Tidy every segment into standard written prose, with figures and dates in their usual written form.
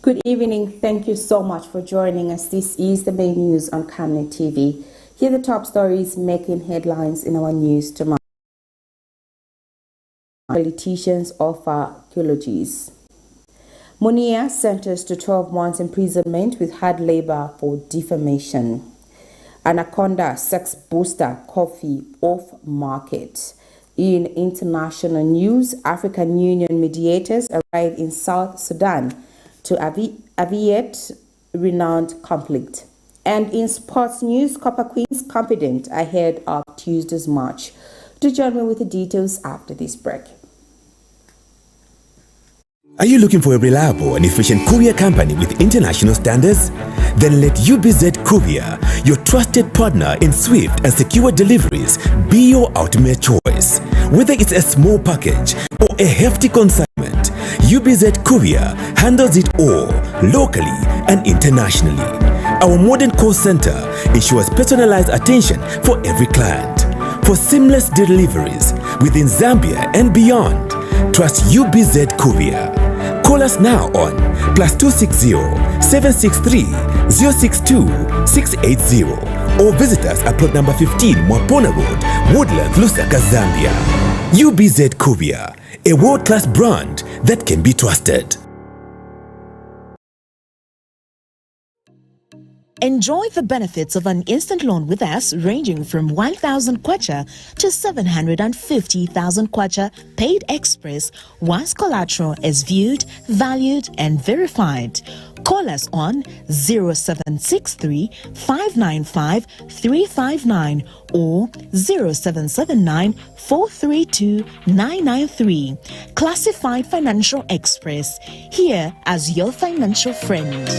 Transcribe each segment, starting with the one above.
Good evening. Thank you so much for joining us. This is the main news on Camnet TV. Here are the top stories making headlines in our news tomorrow. Politicians offer eulogies. MUNIR sentenced to 12 months imprisonment with hard labor for defamation. ANACONDA sex booster coffee off market. In international news, African Union mediators arrived in South Sudan to avert renowned conflict. And in sports news, Copper Queens confident ahead of Tuesday's match. Do join me with the details after this break. Are you looking for a reliable and efficient courier company with international standards? Then let UBZ Courier, your trusted partner in swift and secure deliveries, be your ultimate choice. Whether it's a small package or a hefty consignment, UBZ Courier handles it all, locally and internationally. Our modern call center ensures personalized attention for every client. For seamless deliveries within Zambia and beyond, trust UBZ Courier. Call us now on +260-763-062-680 or visit us at plot number 15 Mwapona Road, Woodland, Lusaka, Zambia. UBZ Courier, a world-class brand that can be trusted. Enjoy the benefits of an instant loan with us ranging from 1,000 kwacha to 750,000 kwacha paid express once collateral is viewed, valued and verified. Call us on 0763 595 359 or 0779 432 993. Classified Financial Express, here as your financial friend.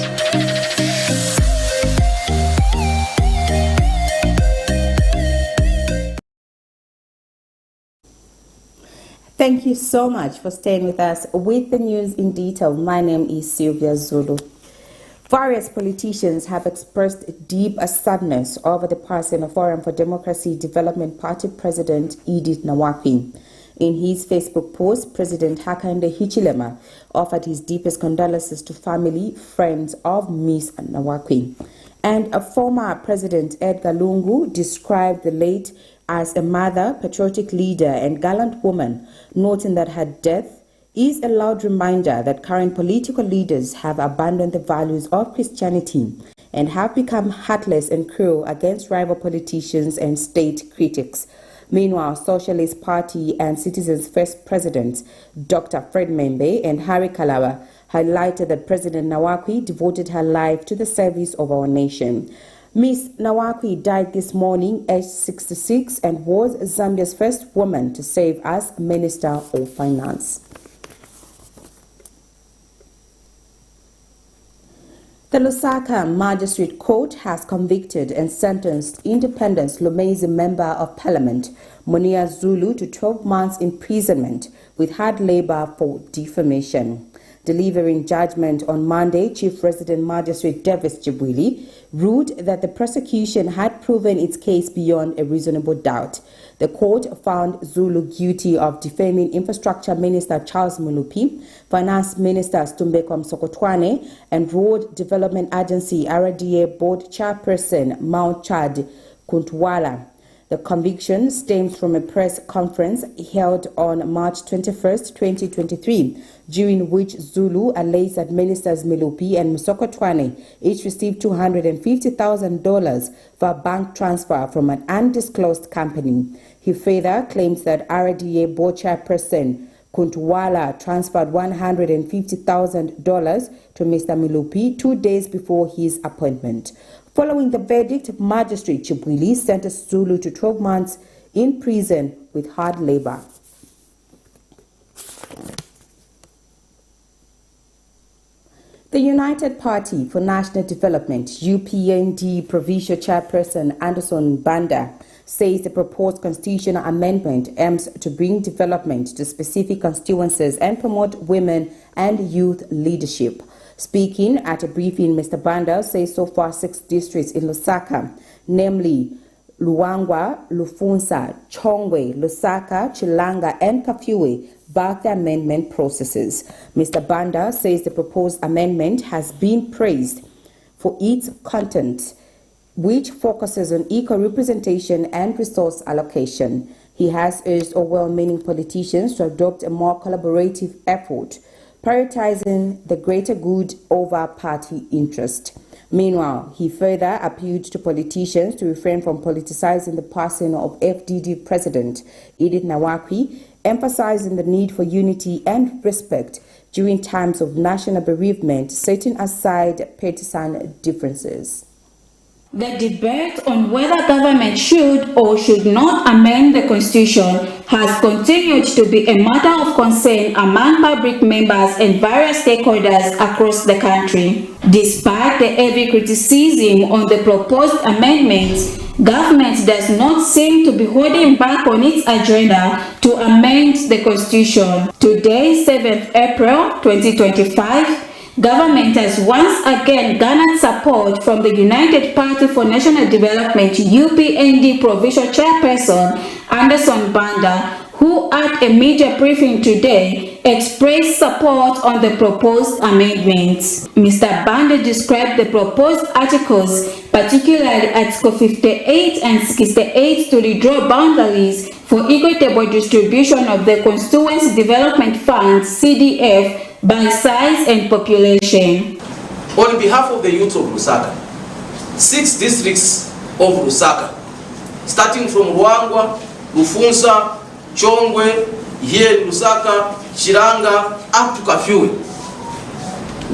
Thank you so much for staying with us with the news in detail. My name is Sylvia Zulu. Various politicians have expressed deep sadness over the passing of Forum for Democracy Development Party President Edith NAWAKWI. In his Facebook post, President Hakainde Hichilema offered his deepest condolences to family, friends of Miss NAWAKWI. And a former President Edgar Lungu described the late as a mother, patriotic leader, and gallant woman, noting that her death is a loud reminder that current political leaders have abandoned the values of Christianity and have become heartless and cruel against rival politicians and state critics. Meanwhile, Socialist Party and Citizens First Presidents Dr. Fred Membe and Harry Kalawa highlighted that President NAWAKWI devoted her life to the service of our nation. Miss NAWAKWI died this morning aged 66 and was Zambia's first woman to serve as Minister of Finance. The Lusaka Magistrate Court has convicted and sentenced Independence Lumezi Member of Parliament Munir Zulu to 12 months imprisonment with hard labor for defamation. Delivering judgment on Monday, Chief Resident Magistrate Davis Jibwili ruled that the prosecution had proven its case beyond a reasonable doubt. The court found Zulu guilty of defaming Infrastructure Minister Charles Mulupi, Finance Minister Stumbeko Msokotwane, and Road Development Agency RDA Board Chairperson Mount Chad Kuntwala. The conviction stems from a press conference held on March 21, 2023, during which Zulu alleged that Ministers Milupi and Msokotwane each received $250,000 for a bank transfer from an undisclosed company. He further claims that RDA Board Chairperson Kuntwala transferred $150,000 to Mr. Milupi 2 days before his appointment. Following the verdict, Magistrate Chibwili sentenced Zulu to 12 months in prison with hard labor. The United Party for National Development, UPND Provincial Chairperson Anderson Banda says the proposed constitutional amendment aims to bring development to specific constituencies and promote women and youth leadership. Speaking at a briefing, Mr. Banda says so far 6 districts in Lusaka, namely Luangwa, Lufunsa, Chongwe, Lusaka, Chilanga, and Kafiwe, back the amendment processes. Mr. Banda says the proposed amendment has been praised for its content, which focuses on equal representation and resource allocation. He has urged all well-meaning politicians to adopt a more collaborative effort, prioritizing the greater good over party interest. Meanwhile, he further appealed to politicians to refrain from politicizing the passing of FDD President Edith NAWAKWI, emphasizing the need for unity and respect during times of national bereavement, setting aside partisan differences. The debate on whether government should or should not amend the constitution has continued to be a matter of concern among public members and various stakeholders across the country. Despite the heavy criticism on the proposed amendments, government does not seem to be holding back on its agenda to amend the constitution. Today, 7th April 2025, government has once again garnered support from the United Party for National Development UPND Provincial Chairperson Anderson Banda, who at a media briefing today expressed support on the proposed amendments. Mr. Banda described the proposed articles, particularly Article 58 and 68, to redraw boundaries for equitable distribution of the Constituency Development Fund (CDF) by size and population. On behalf of the youth of Lusaka, 6 districts of Lusaka, starting from Ruangwa, Lufunsa, Chongwe, here in Lusaka, Chiranga, up to Kafue,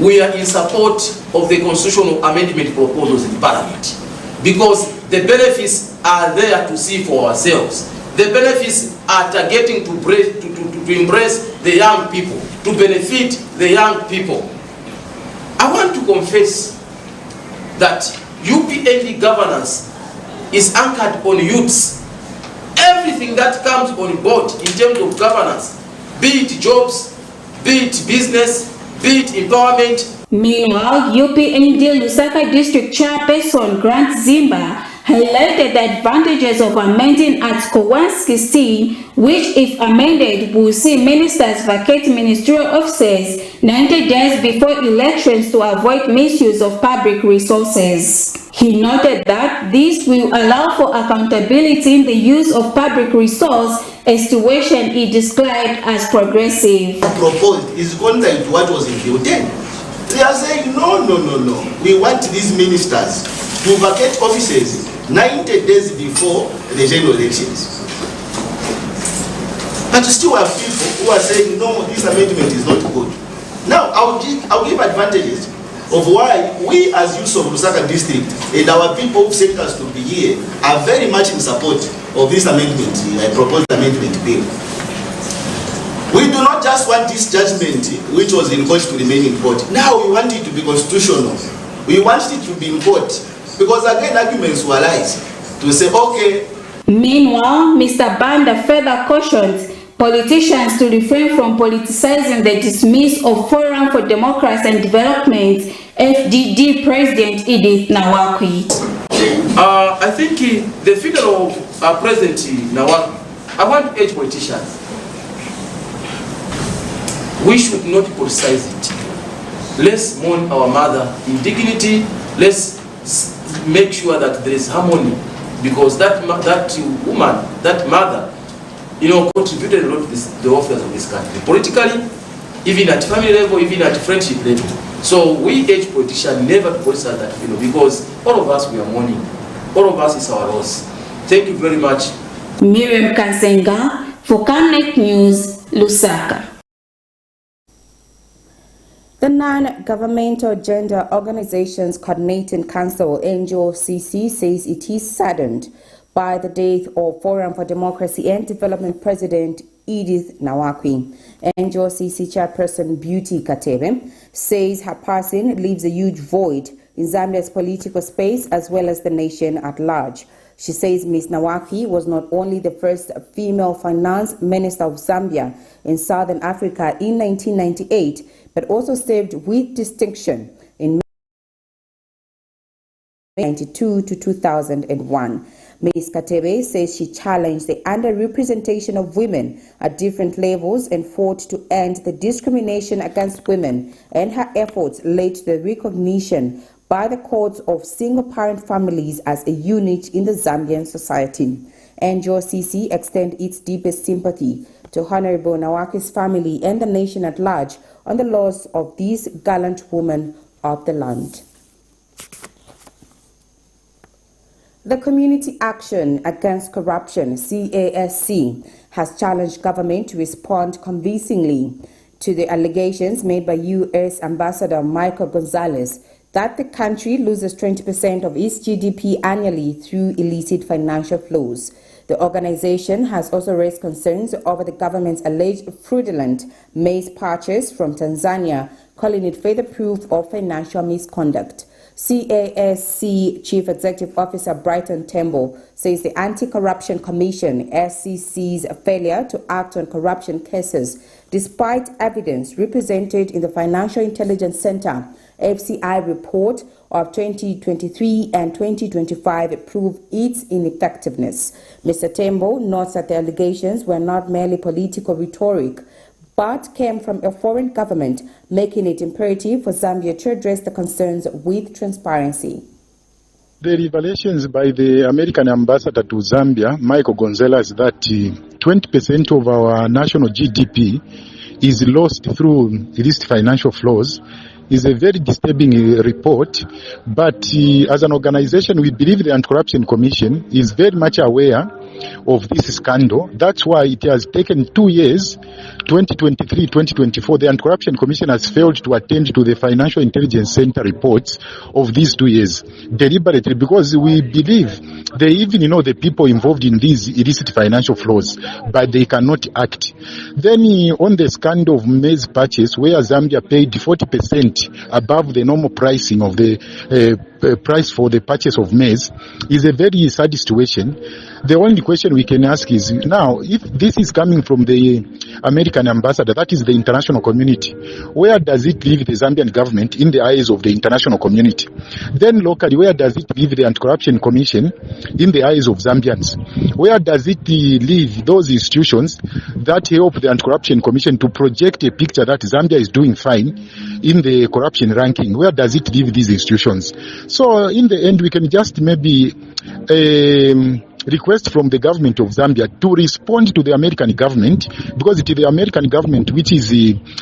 we are in support of the constitutional amendment proposals in Parliament, because the benefits are there to see for ourselves. The benefits are targeting to embrace the young people, to benefit the young people. I want to confess that UPND governance is anchored on youths. Everything that comes on board in terms of governance, be it jobs, be it business, be it empowerment. Meanwhile, UPND Lusaka District Chairperson Grant Zimba highlighted the advantages of amending Article 116, which, if amended, will see ministers vacate ministerial offices 90 days before elections to avoid misuse of public resources. He noted that this will allow for accountability in the use of public resource, a situation he described as progressive. Proposed is contrary to what was in Bill 10. They are saying, no, we want these ministers to vacate offices 90 days before the general elections. But you still have people who are saying, no, this amendment is not good. Now, I'll give advantages of why we as youths of Lusaka district and our people who sent us to be here are very much in support of this amendment, proposed amendment bill. We do not just want this judgment which was in court to remain in court. Now we want it to be constitutional. We want it to be in court. Because again, arguments were lies to say, okay. Meanwhile, Mr. Banda further cautioned politicians to refrain from politicizing the dismiss of Forum for Democracy and Development FDD President Edith NAWAKWI. I think the figure of President NAWAKWI, I want to urge politicians, we should not politicize it. Let's mourn our mother in dignity. Let's make sure that there is harmony, because that woman, that mother, contributed a lot to the affairs of this country, politically, even at family level, even at friendship level. So we urge politicians never to politicize that, because all of us, we are mourning. All of us is our loss. Thank you very much. Miriam Kansenga for Camnet News, Lusaka. The Non-Governmental Gender Organizations Coordinating Council, NGOCC, says it is saddened by the death of Forum for Democracy and Development President Edith NAWAKWI. NGOCC Chairperson Beauty Katebe says her passing leaves a huge void in Zambia's political space as well as the nation at large. She says Ms. NAWAKWI was not only the first female finance minister of Zambia in Southern Africa in 1998, but also served with distinction in 1992 to 2001. Ms. Katebe says she challenged the underrepresentation of women at different levels and fought to end the discrimination against women, and her efforts led to the recognition by the courts of single-parent families as a unit in the Zambian society. NJOCC extends its deepest sympathy to Honorable NAWAKWI's family and the nation at large on the loss of these gallant women of the land. The Community Action Against Corruption, CASC, has challenged government to respond convincingly to the allegations made by U.S. Ambassador Michael Gonzalez that the country loses 20% of its GDP annually through illicit financial flows. The organization has also raised concerns over the government's alleged fraudulent maize purchase from Tanzania, calling it further proof of financial misconduct. CASC Chief Executive Officer Brighton Tembo says the Anti-Corruption Commission, SCC's failure to act on corruption cases, despite evidence represented in the Financial Intelligence Center FCI report of 2023 and 2025, prove its ineffectiveness. Mr. Tembo notes that the allegations were not merely political rhetoric, but came from a foreign government, making it imperative for Zambia to address the concerns with transparency. The revelations by the American ambassador to Zambia, Michael Gonzalez, that 20% of our national GDP is lost through illicit financial flows is a very disturbing report, but as an organization, we believe the Anti-Corruption Commission is very much aware of this scandal. That's why it has taken 2 years, 2023, 2024, the Anti-Corruption Commission has failed to attend to the Financial Intelligence Center reports of these 2 years deliberately, because we believe they even know the people involved in these illicit financial flows, but they cannot act. Then on the scandal of maize purchase, where Zambia paid 40% above the normal pricing of the price for the purchase of maize, is a very sad situation. The only question we can ask is, now, if this is coming from the American ambassador, that is the international community, where does it leave the Zambian government in the eyes of the international community? Then locally, where does it leave the Anti-Corruption Commission in the eyes of Zambians? Where does it leave those institutions that help the Anti-Corruption Commission to project a picture that Zambia is doing fine in the corruption ranking? Where does it leave these institutions? So in the end, we can just maybe request from the government of Zambia to respond to the American government, because it is the American government which is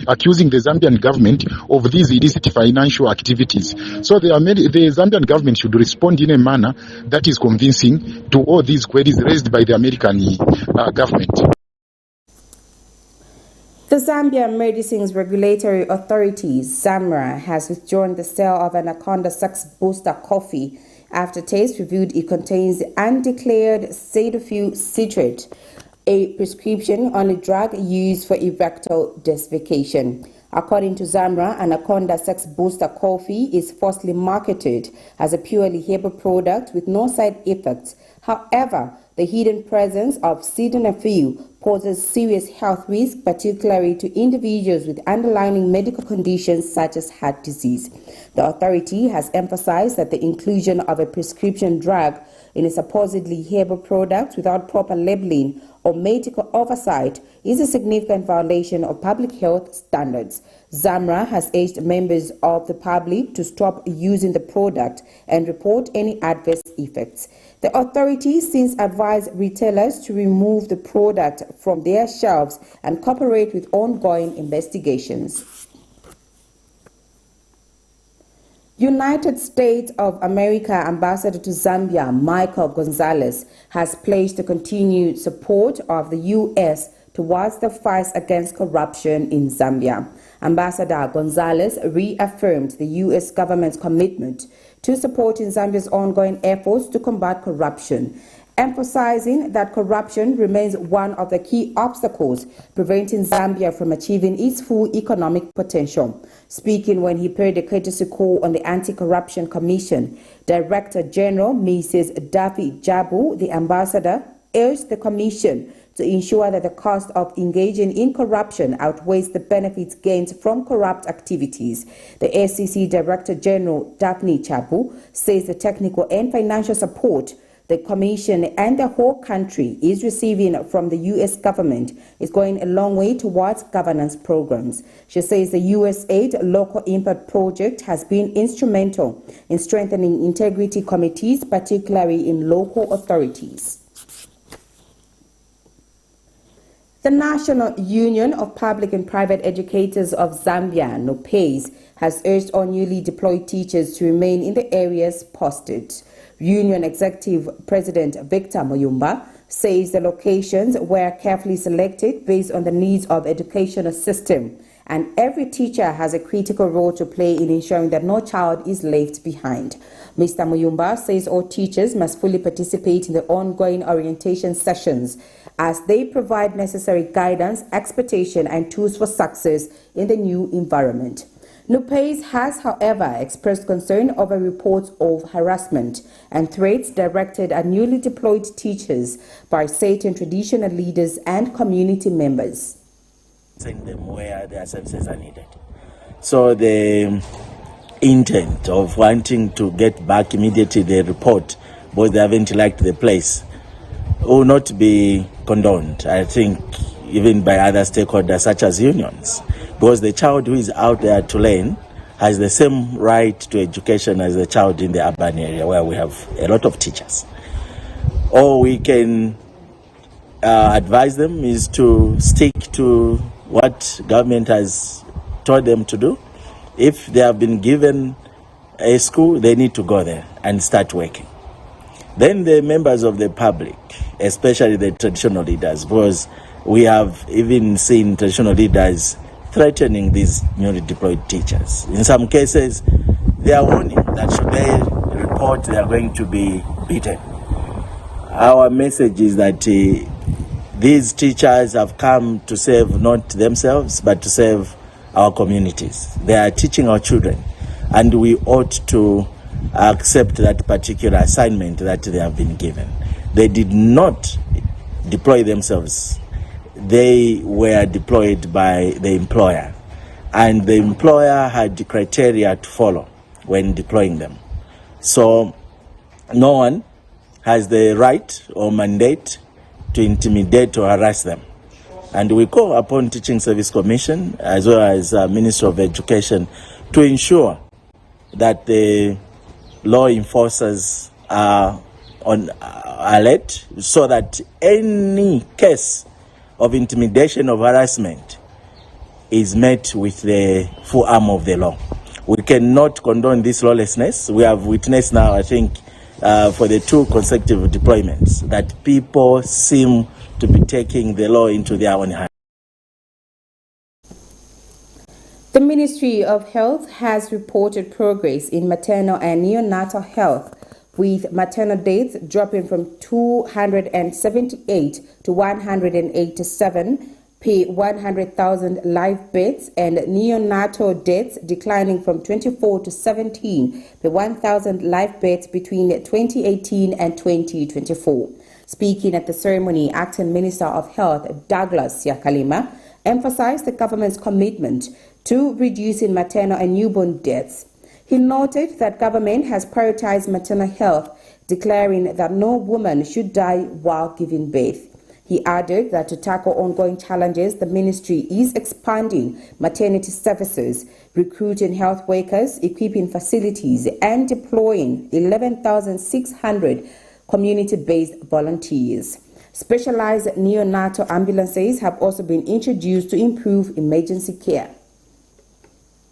accusing the Zambian government of these illicit financial activities. So the Zambian government should respond in a manner that is convincing to all these queries raised by the American government. The Zambia Medicines Regulatory Authority, ZAMRA, has withdrawn the sale of ANACONDA sex booster coffee after tests revealed it contains undeclared sildenafil citrate, a prescription-only drug used for erectile dysfunction. According to ZAMRA, ANACONDA sex booster coffee is falsely marketed as a purely herbal product with no side effects. However, the hidden presence of sildenafil poses serious health risks, particularly to individuals with underlying medical conditions such as heart disease. The authority has emphasized that the inclusion of a prescription drug in a supposedly herbal product without proper labeling or medical oversight is a significant violation of public health standards. ZAMRA has urged members of the public to stop using the product and report any adverse effects. The authority since advised retailers to remove the product from their shelves and cooperate with ongoing investigations. United States of America Ambassador to Zambia, Michael Gonzalez, has pledged the continued support of the U.S. towards the fight against corruption in Zambia. Ambassador Gonzalez reaffirmed the U.S. government's commitment to supporting Zambia's ongoing efforts to combat corruption, emphasizing that corruption remains one of the key obstacles preventing Zambia from achieving its full economic potential. Speaking when he paid a courtesy call on the Anti-Corruption Commission, Director General Mrs. Daffy Jabu, the ambassador, urged the Commission to ensure that the cost of engaging in corruption outweighs the benefits gained from corrupt activities. The SEC Director General Daphne Chabu says the technical and financial support the Commission and the whole country is receiving from the U.S. government is going a long way towards governance programs. She says the USAID Local Impact Project has been instrumental in strengthening integrity committees, particularly in local authorities. The National Union of Public and Private Educators of Zambia, NAWAKWI, has urged all newly deployed teachers to remain in the areas posted. Union Executive President Victor Muyumba says the locations were carefully selected based on the needs of the educational system, and every teacher has a critical role to play in ensuring that no child is left behind. Mr. Muyumba says all teachers must fully participate in the ongoing orientation sessions as they provide necessary guidance, expectation, and tools for success in the new environment. NAWAKWI has, however, expressed concern over reports of harassment and threats directed at newly deployed teachers by certain traditional leaders and community members. Send them where their services are needed. So the intent of wanting to get back immediately the report because they haven't liked the place will not be condoned, I think, even by other stakeholders such as unions. Because the child who is out there to learn has the same right to education as the child in the urban area where we have a lot of teachers. All we can advise them is to stick to what government has told them to do. If they have been given a school, they need to go there and start working. Then the members of the public, especially the traditional leaders, because we have even seen traditional leaders threatening these newly deployed teachers. In some cases, they are warning that should they report, they are going to be beaten. Our message is that these teachers have come to save not themselves, but to save our communities. They are teaching our children, and we ought to accept that particular assignment that they have been given. They did not deploy themselves. They were deployed by the employer, and the employer had the criteria to follow when deploying them. So no one has the right or mandate to intimidate or harass them. And we call upon Teaching Service Commission as well as Ministry of Education to ensure that the law enforcers are on alert so that any case of intimidation, of harassment is met with the full arm of the law. We cannot condone this lawlessness. We have witnessed now, I think, for the 2 consecutive deployments that people seem to be taking the law into their own hands. The Ministry of Health has reported progress in maternal and neonatal health, with maternal deaths dropping from 278 to 187 per 100,000 live births, and neonatal deaths declining from 24 to 17 per 1,000 live births between 2018 and 2024. Speaking at the ceremony, Acting Minister of Health Douglas Yakalima emphasized the government's commitment to reducing maternal and newborn deaths. He noted that government has prioritized maternal health, declaring that no woman should die while giving birth. He added that to tackle ongoing challenges, the ministry is expanding maternity services, recruiting health workers, equipping facilities, and deploying 11,600 community-based volunteers. Specialized neonatal ambulances have also been introduced to improve emergency care.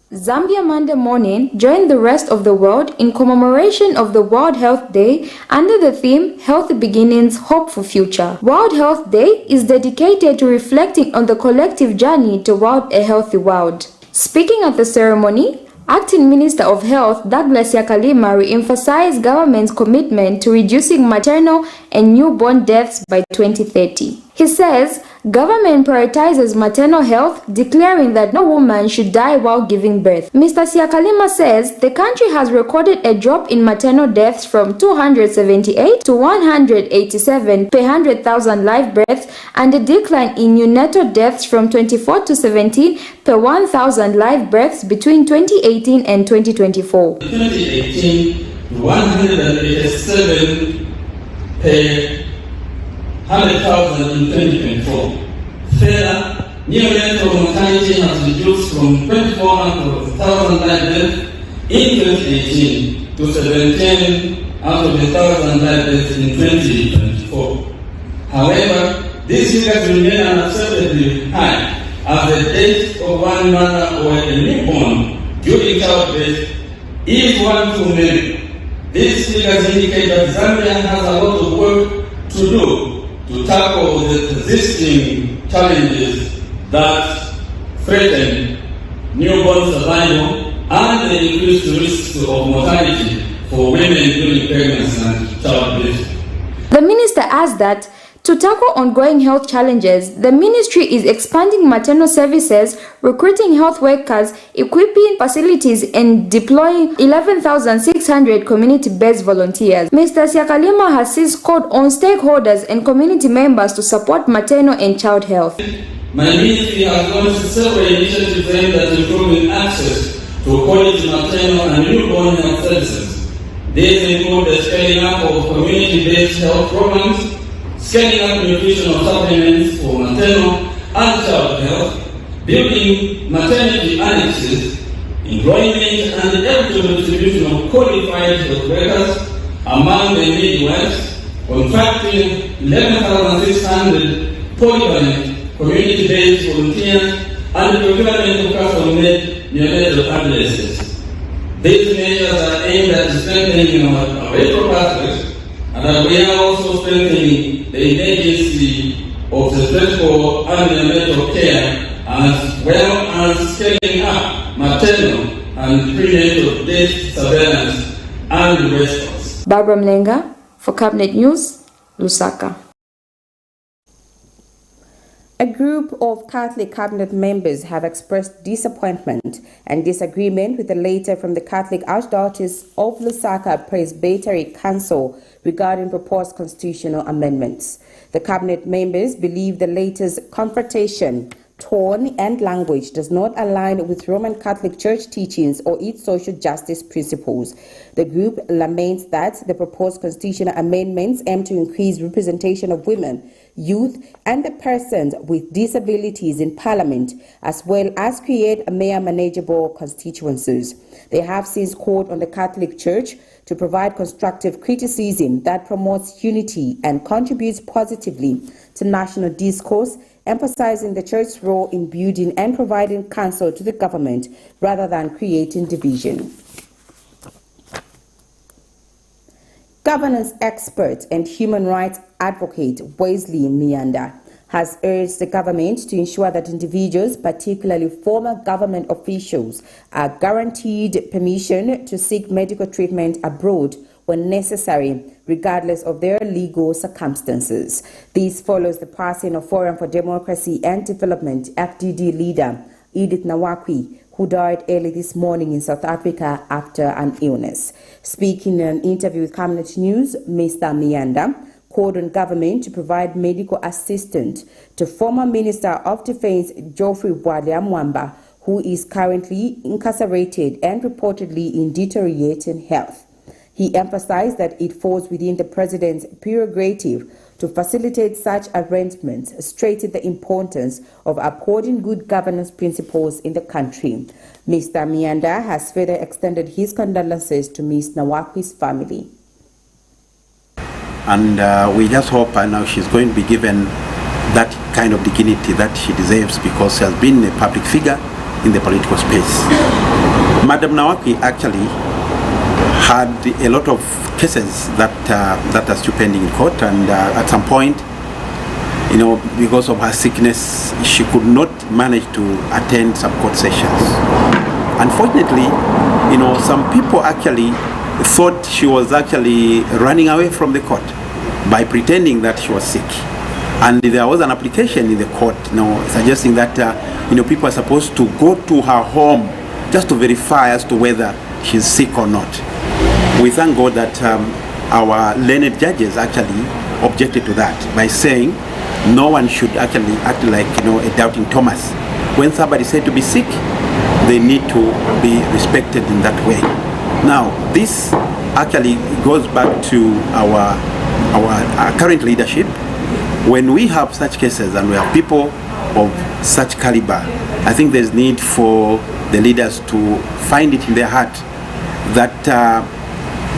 Zambia Monday morning joined the rest of the world in commemoration of the World Health Day under the theme Healthy Beginnings, Hope for Future. World Health Day is dedicated to reflecting on the collective journey toward a healthy world. Speaking at the ceremony, Acting Minister of Health Douglas Yakalima re-emphasized government's commitment to reducing maternal and newborn deaths by 2030. He says government prioritizes maternal health, declaring that no woman should die while giving birth. Mr. Yakalima says the country has recorded a drop in maternal deaths from 278 to 187 per 100,000 live births, and a decline in neonatal deaths from 24 to 17 per 1,000 live births between 2018 and 2024. 2018, 187 per 100,000 in 2024. Further, neonatal mortality has reduced from 24,000 live deaths in 2018 to 17 out of 1,000 live deaths in 2024. However, these figures remain unacceptably high, as the death of one mother or a newborn during childbirth is one too many. These figures indicate that Zambia has a lot of work to do to tackle the existing challenges that threaten newborn survival and the increased risks of mortality for women during pregnancy and childbirth. The minister adds that to tackle ongoing health challenges, the ministry is expanding maternal services, recruiting health workers, equipping facilities, and deploying 11,600 community-based volunteers. Mr. Siakalima has since called on stakeholders and community members to support maternal and child health. My ministry has launched several initiatives aimed at improving access to quality maternal and newborn health services. These include the scaling up of community-based health programs, scaling up nutritional supplements for maternal and child health, building maternity annexes, employment and equitable distribution of qualified health workers among the midwives, contracting 11,600 polyvalent community-based volunteers, and procurement of custom-made neonatal ambulances. These measures are aimed at strengthening our labor pathways, and we are also strengthening the emergency of the surgical and neonatal care, as well as scaling up maternal and prenatal death surveillance and response. Barbara Mlenga for Camnet News, Lusaka. A group of Catholic cabinet members have expressed disappointment and disagreement with a letter from the Catholic Archdiocese of Lusaka Presbytery Council regarding proposed constitutional amendments. The cabinet members believe the letter's confrontation, tone and language does not align with Roman Catholic Church teachings or its social justice principles. The group laments that the proposed constitutional amendments aim to increase representation of women, youth and the persons with disabilities in Parliament, as well as create more manageable constituencies. They have since called on the Catholic Church to provide constructive criticism that promotes unity and contributes positively to national discourse, emphasizing the Church's role in building and providing counsel to the government rather than creating division. Governance expert and human rights advocate Wesley Mianda has urged the government to ensure that individuals, particularly former government officials, are guaranteed permission to seek medical treatment abroad when necessary, regardless of their legal circumstances. This follows the passing of Forum for Democracy and Development FDD leader Edith NAWAKWI, who died early this morning in South Africa after an illness. Speaking in an interview with Camnet News, Mr. Mianda called on government to provide medical assistance to former Minister of Defense Geoffrey Mwamba, who is currently incarcerated and reportedly in deteriorating health. He emphasized that it falls within the president's prerogative to facilitate such arrangements, stressing the importance of upholding good governance principles in the country. Mr. Mianda has further extended his condolences to Ms. NAWAKWI's family. And we just hope now she's going to be given that kind of dignity that she deserves, because she has been a public figure in the political space. Madam NAWAKWI actually had a lot of cases that are still pending in court, and at some point, because of her sickness, she could not manage to attend some court sessions. Unfortunately, some people actually thought she was actually running away from the court by pretending that she was sick. And there was an application in the court suggesting that people are supposed to go to her home just to verify as to whether she's sick or not. We thank God that our learned judges actually objected to that by saying no one should actually act like a doubting Thomas. When somebody is said to be sick, they need to be respected in that way. Now, this actually goes back to our current leadership. When we have such cases and we have people of such caliber, I think there's need for the leaders to find it in their heart that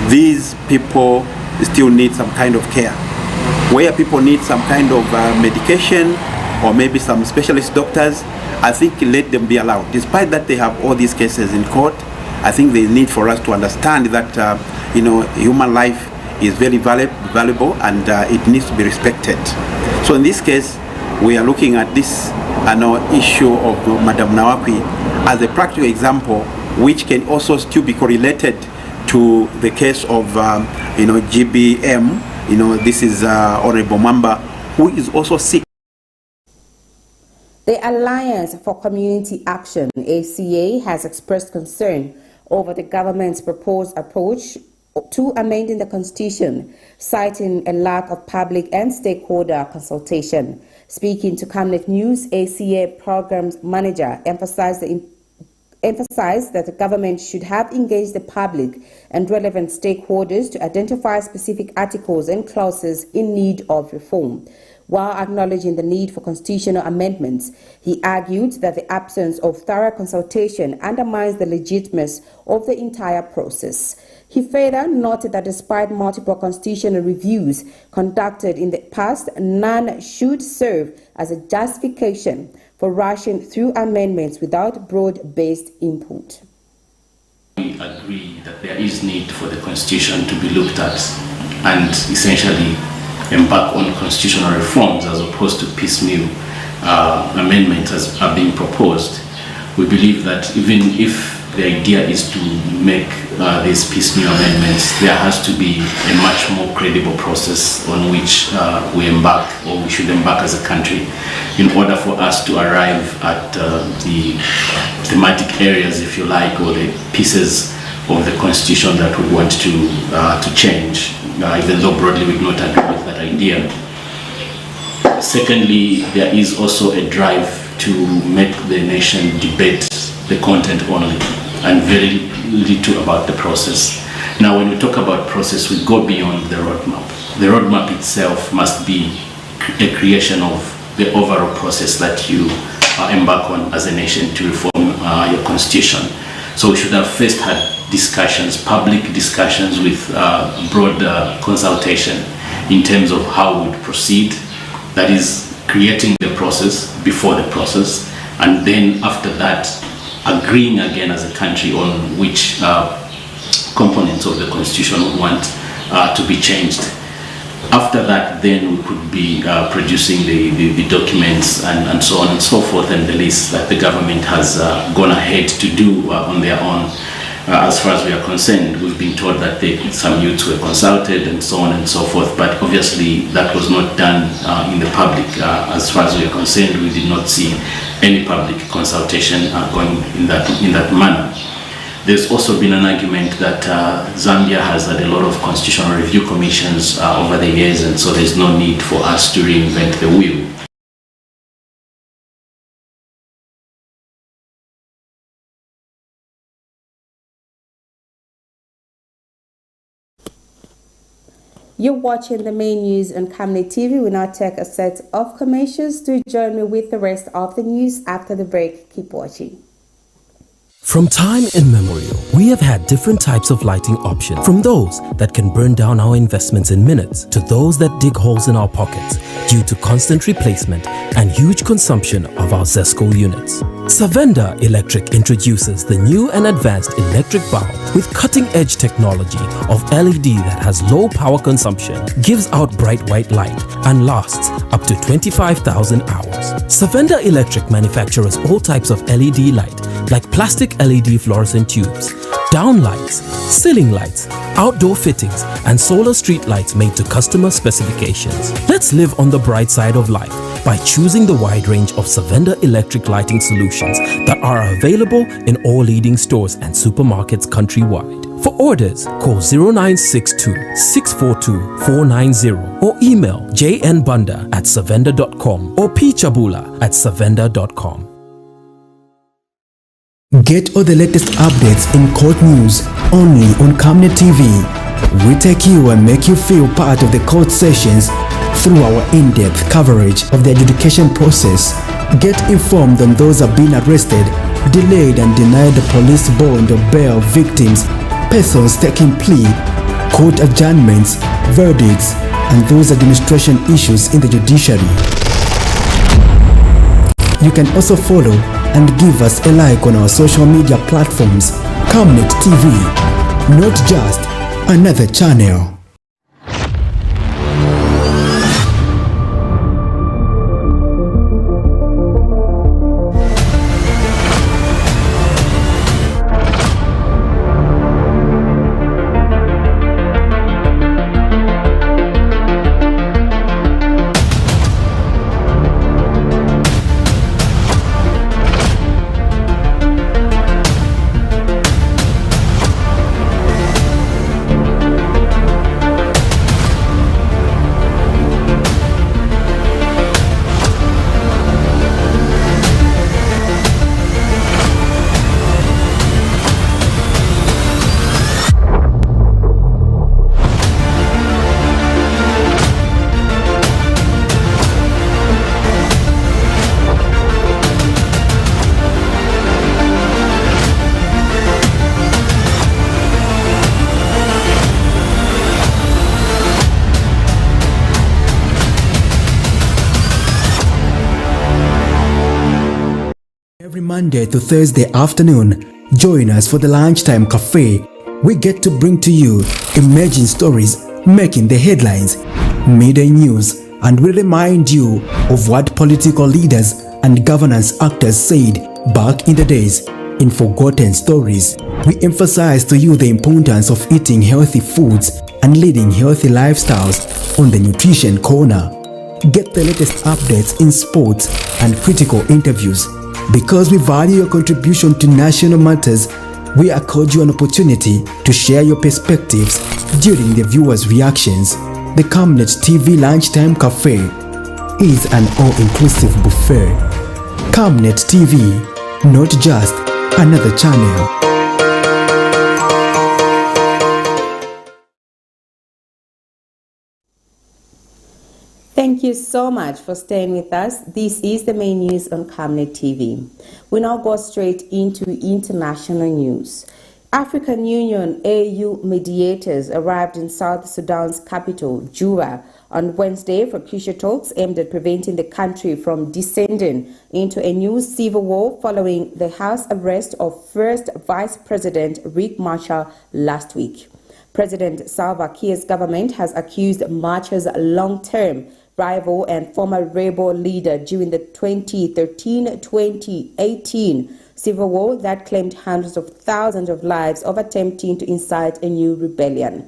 these people still need some kind of care. Where people need some kind of medication or maybe some specialist doctors, I think let them be allowed. Despite that they have all these cases in court, I think there's need for us to understand that human life is very valuable and it needs to be respected. So in this case, we are looking at this issue of Madam NAWAKWI as a practical example, which can also still be correlated to the case of GBM. This is Honorable Mamba, who is also sick. The Alliance for Community Action, ACA, has expressed concern over the government's proposed approach to amending the Constitution, citing a lack of public and stakeholder consultation. Speaking to Camnet News, ACA Programs Manager emphasized that the government should have engaged the public and relevant stakeholders to identify specific articles and clauses in need of reform. While acknowledging the need for constitutional amendments, he argued that the absence of thorough consultation undermines the legitimacy of the entire process. He further noted that despite multiple constitutional reviews conducted in the past, none should serve as a justification for rushing through amendments without broad-based input. We agree that there is need for the Constitution to be looked at and essentially embark on constitutional reforms as opposed to piecemeal amendments as are being proposed. We believe that even if the idea is to make these piecemeal amendments, there has to be a much more credible process on which we embark, or we should embark as a country, in order for us to arrive at the thematic areas, if you like, or the pieces of the Constitution that we want to change, even though broadly we do not agree with that idea. Secondly, there is also a drive to make the nation debate the content only and very little about the process. Now, when we talk about process, we go beyond the roadmap. The roadmap itself must be a creation of the overall process that you embark on as a nation to reform your constitution. So we should have first had discussions, public discussions with broad consultation in terms of how we would proceed. That is, creating the process before the process, and then after that, agreeing again as a country on which components of the Constitution we want to be changed. After that, then we could be producing the documents and so on and so forth, and the list that the government has gone ahead to do on their own. As far as we are concerned, we've been told that some youths were consulted and so on and so forth, but obviously that was not done in the public. As far as we are concerned, we did not see any public consultation going in that manner. There's also been an argument that Zambia has had a lot of constitutional review commissions over the years, and so there's no need for us to reinvent the wheel. You're watching the main news on Camnet TV. We now take a set of commercials. Do join me with the rest of the news after the break. Keep watching. From time immemorial, we have had different types of lighting options, from those that can burn down our investments in minutes to those that dig holes in our pockets due to constant replacement and huge consumption of our ZESCO units. Savenda Electric introduces the new and advanced electric bulb with cutting-edge technology of LED that has low power consumption, gives out bright white light, and lasts up to 25,000 hours. Savenda Electric manufactures all types of LED light, like plastic LED fluorescent tubes, down lights, ceiling lights, outdoor fittings, and solar street lights made to customer specifications. Let's live on the bright side of life by choosing the wide range of Savenda electric lighting solutions that are available in all leading stores and supermarkets countrywide. For orders, call 0962 642 490 or email jnbunda@savenda.com or pchabula@savenda.com. Get all the latest updates in court news only on Camnet TV. We take you and make you feel part of the court sessions through our in-depth coverage of the adjudication process. Get informed on those who have been arrested, delayed and denied the police bond or bail victims, persons taking plea, court adjournments, verdicts, and those administration issues in the judiciary. You can also follow and give us a like on our social media platforms. Camnet TV, not just another channel. Every Monday to Thursday afternoon, join us for the Lunchtime Cafe. We get to bring to you emerging stories making the headlines, midday news, and we remind you of what political leaders and governance actors said back in the days. In Forgotten Stories, we emphasize to you the importance of eating healthy foods and leading healthy lifestyles on the Nutrition Corner. Get the latest updates in sports and critical interviews. Because we value your contribution to national matters, we accord you an opportunity to share your perspectives during the viewers' reactions. The Camnet TV Lunchtime Cafe is an all-inclusive buffet. Camnet TV, not just another channel. Thank you so much for staying with us. This is the main news on Camnet TV. We now go straight into international news. African Union AU mediators arrived in South Sudan's capital, Juba, on Wednesday for crucial talks aimed at preventing the country from descending into a new civil war following the House arrest of First Vice President Riek Machar last week. President Salva Kiir's government has accused Machar's long-term rival and former rebel leader during the 2013-2018 civil war that claimed hundreds of thousands of lives of attempting to incite a new rebellion.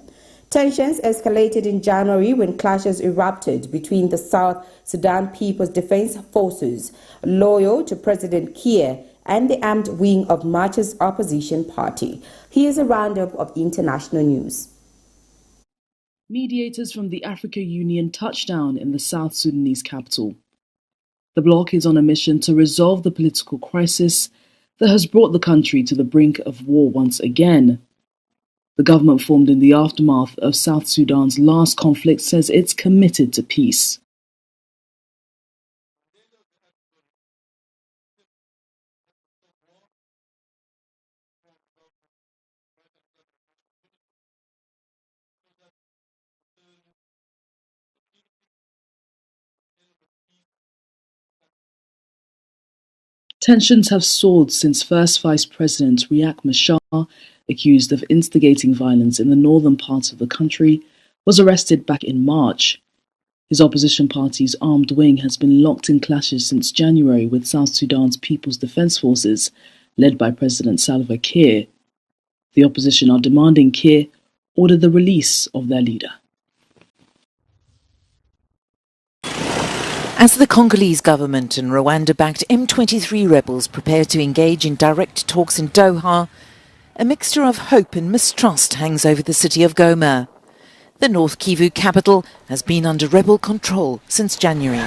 Tensions escalated in January when clashes erupted between the South Sudan People's Defense Forces, loyal to President Kiir, and the armed wing of Machar's opposition party. Here's a roundup of international news. Mediators from the African Union touched down in the South Sudanese capital. The bloc is on a mission to resolve the political crisis that has brought the country to the brink of war once again. The government formed in the aftermath of South Sudan's last conflict says it's committed to peace. Tensions have soared since First Vice President Riek Machar, accused of instigating violence in the northern parts of the country, was arrested back in March. His opposition party's armed wing has been locked in clashes since January with South Sudan's People's Defense Forces, led by President Salva Kiir. The opposition are demanding Kiir order the release of their leader. As the Congolese government and Rwanda-backed M23 rebels prepare to engage in direct talks in Doha, a mixture of hope and mistrust hangs over the city of Goma. The North Kivu capital has been under rebel control since January.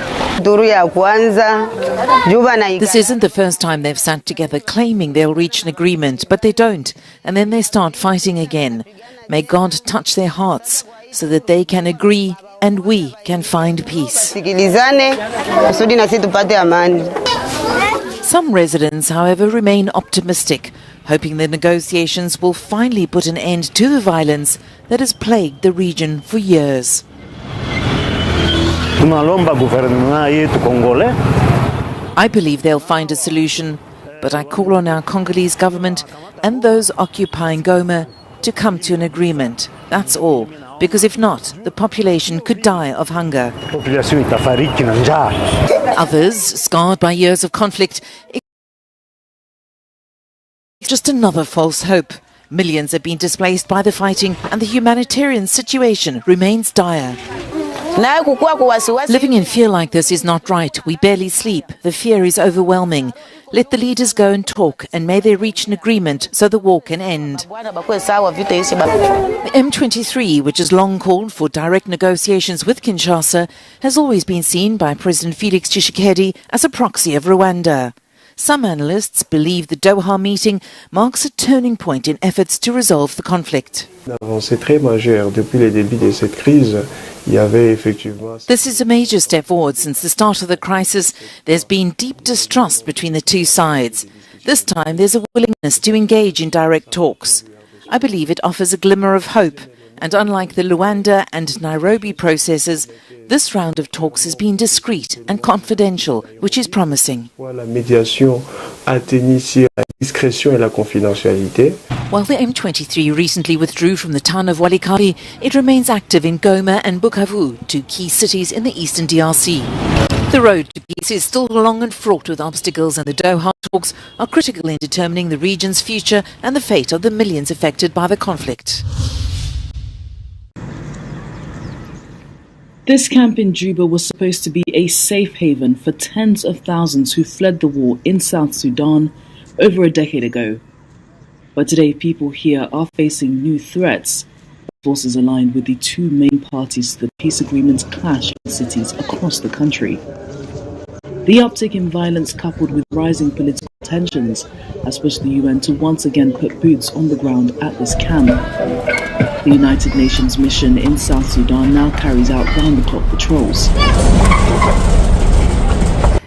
This isn't the first time they've sat together claiming they'll reach an agreement, but they don't, and then they start fighting again. May God touch their hearts so that they can agree and we can find peace. Some residents, however, remain optimistic, hoping the negotiations will finally put an end to the violence that has plagued the region for years. I believe they'll find a solution, but I call on our Congolese government and those occupying Goma to come to an agreement. That's all, because if not, the population could die of hunger. Others, scarred by years of conflict, it's just another false hope. Millions have been displaced by the fighting and the humanitarian situation remains dire. Living in fear like this is not right. We barely sleep. The fear is overwhelming. Let the leaders go and talk, and may they reach an agreement so the war can end. The M23, which has long called for direct negotiations with Kinshasa, has always been seen by President Felix Tshisekedi as a proxy of Rwanda. Some analysts believe the Doha meeting marks a turning point in efforts to resolve the conflict. This is a major step forward. Since the start of the crisis, there's been deep distrust between the two sides. This time there's a willingness to engage in direct talks. I believe it offers a glimmer of hope, and unlike the Luanda and Nairobi processes, this round of talks has been discreet and confidential, which is promising. While the M23 recently withdrew from the town of Walikale, it remains active in Goma and Bukavu, two key cities in the eastern DRC. The road to peace is still long and fraught with obstacles, and the Doha talks are critical in determining the region's future and the fate of the millions affected by the conflict. This camp in Juba was supposed to be a safe haven for tens of thousands who fled the war in South Sudan over a decade ago. But today people here are facing new threats. Forces aligned with the two main parties to the peace agreement clash in cities across the country. The uptick in violence coupled with rising political tensions has pushed the UN to once again put boots on the ground at this camp. The United Nations mission in South Sudan now carries out round-the-clock patrols.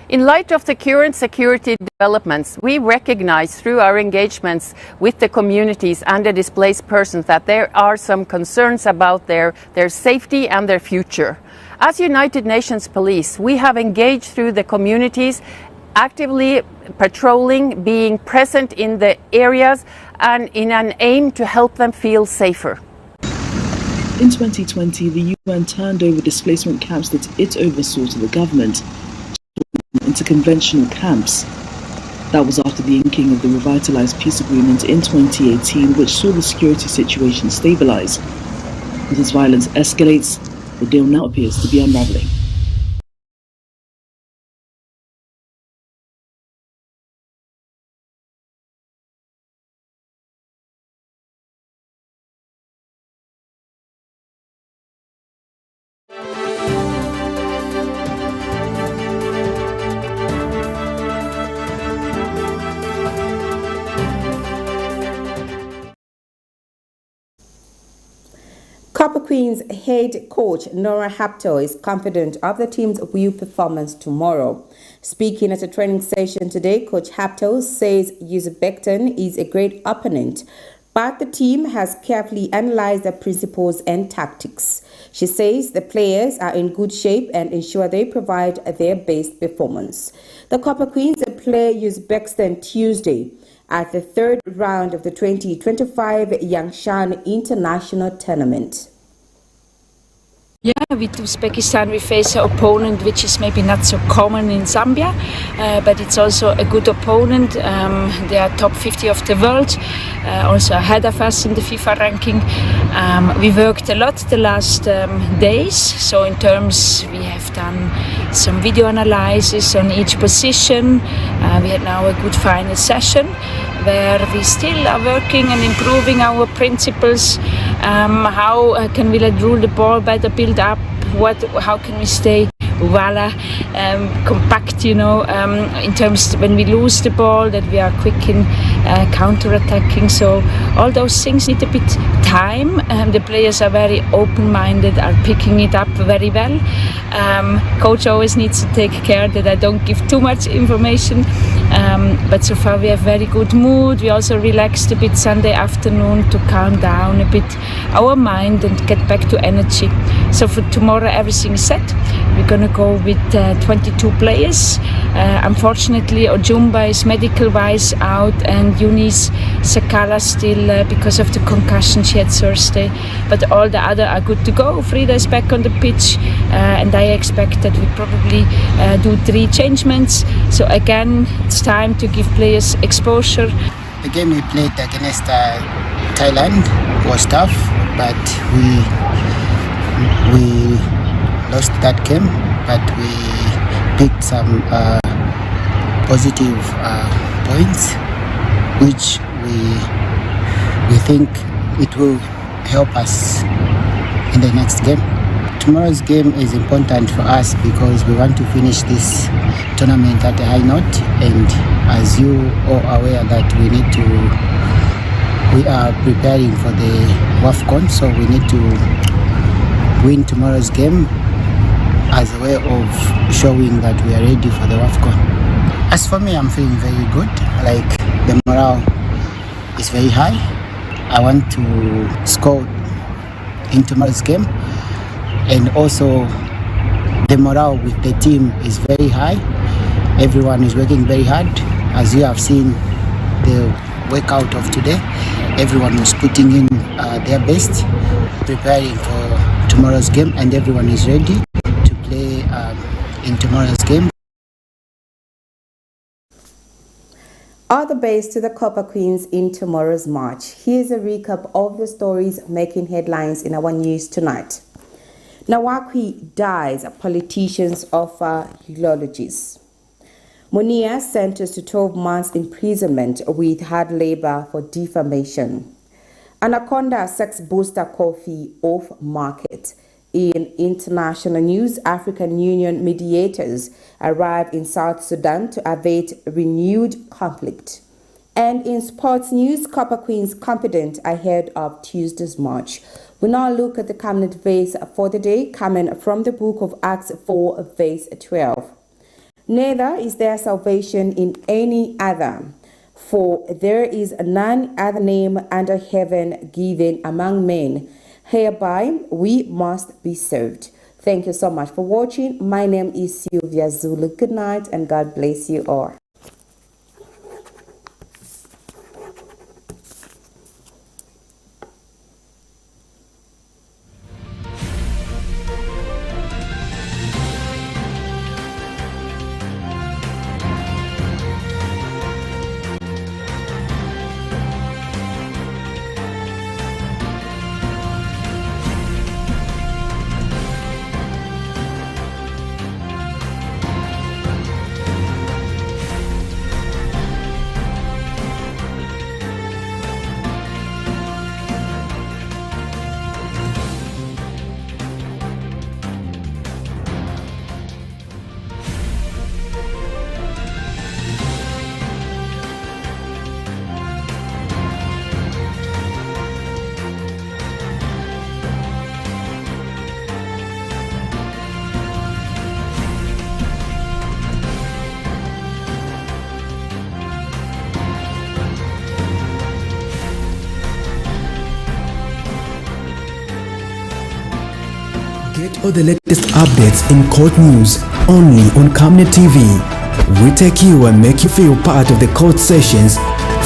In light of the current security developments, we recognize through our engagements with the communities and the displaced persons that there are some concerns about their safety and their future. As United Nations Police, we have engaged through the communities, actively patrolling, being present in the areas, and in an aim to help them feel safer. In 2020, the UN turned over displacement camps that it oversaw to the government into conventional camps. That was after the inking of the revitalized peace agreement in 2018, which saw the security situation stabilize. But as violence escalates, the deal now appears to be unraveling. Copper Queen's head coach Nora Hapto is confident of the team's wheel performance tomorrow. Speaking at a training session today, Coach Hapto says Uzbekistan is a great opponent, but the team has carefully analyzed their principles and tactics. She says the players are in good shape and ensure they provide their best performance. The Copper Queens play Uzbekistan Tuesday at the third round of the 2025 Yangshan International Tournament. Yeah, with Uzbekistan we face an opponent which is maybe not so common in Zambia, but it's also a good opponent. They are top 50 of the world, also ahead of us in the FIFA ranking. We worked a lot the last days, so in terms we have done some video analysis on each position. We had now a good final session where we still are working and improving our principles. How can we let rule the ball better, build up? How can we stay compact, in terms when we lose the ball, that we are quick in counter-attacking. So all those things need a bit time. The players are very open-minded, are picking it up very well. Coach always needs to take care that I don't give too much information. But so far we have very good mood. We also relaxed a bit Sunday afternoon to calm down a bit our mind and get back to energy. So for tomorrow everything is set. We're going to go with 22 players. Unfortunately, Ojumba is medical-wise out, and Eunice Sakala still because of the concussion she had Thursday. But all the other are good to go. Frida is back on the pitch, and I expect that we probably do 3 changements. So again, it's time to give players exposure. The game we played against Thailand was tough, but we lost that game, but we picked some positive points, which we think it will help us in the next game. Tomorrow's game is important for us because we want to finish this tournament at a high note, and as you all are aware that we are preparing for the WAFCON, so we need to win tomorrow's game as a way of showing that we are ready for the WAFCON. As for me, I'm feeling very good. Like, the morale is very high. I want to score in tomorrow's game, and also the morale with the team is very high. Everyone is working very hard. As you have seen the workout of today, everyone was putting in their best, preparing for tomorrow's game, and everyone is ready to play in tomorrow's game. All the best to the Copper Queens in tomorrow's match. Here's a recap of the stories making headlines in our news tonight. NAWAKWI dies, politicians offer eulogies. MUNIR sentenced to 12 months imprisonment with hard labor for defamation. ANACONDA sex booster coffee off market. In international news, African Union mediators arrived in South Sudan to avert renewed conflict. And in sports news, Copper Queens confident ahead of Tuesday's match. We now look at the Camnet verse for the day, coming from the book of Acts 4, verse 12. Neither is there salvation in any other, for there is none other name under heaven given among men, hereby we must be saved. Thank you so much for watching. My name is Sylvia Zulu. Good night and God bless you all. Get all the latest updates in court news only on Camnet TV. We take you and make you feel part of the court sessions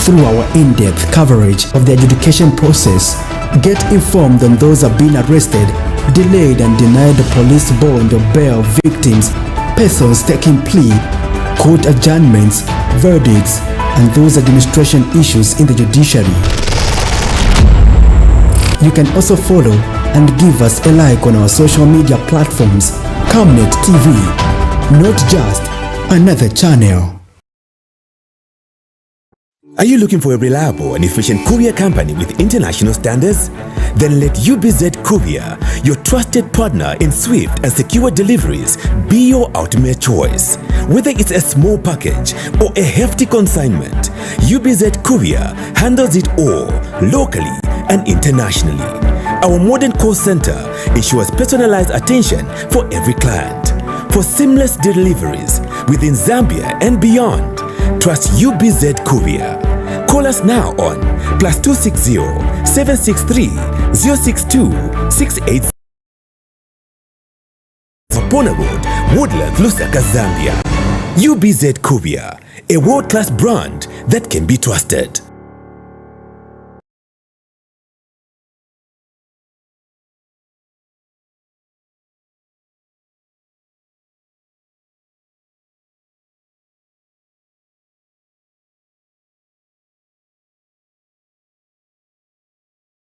through our in-depth coverage of the adjudication process. Get informed on those who have been arrested, delayed and denied the police bond or bail victims, persons taking plea, court adjournments, verdicts, and those administration issues in the judiciary. You can also follow and give us a like on our social media platforms. Camnet TV, not just another channel. Are you looking for a reliable and efficient courier company with international standards? Then let UBZ Courier, your trusted partner in swift and secure deliveries, be your ultimate choice. Whether it's a small package or a hefty consignment, UBZ Courier handles it all, locally and internationally. Our modern call center ensures personalized attention for every client. For seamless deliveries within Zambia and beyond, trust UBZ Courier. Call us now on +260 763 062 680. Vapona Road, Woodland, Lusaka, Zambia. UBZ Courier, a world-class brand that can be trusted.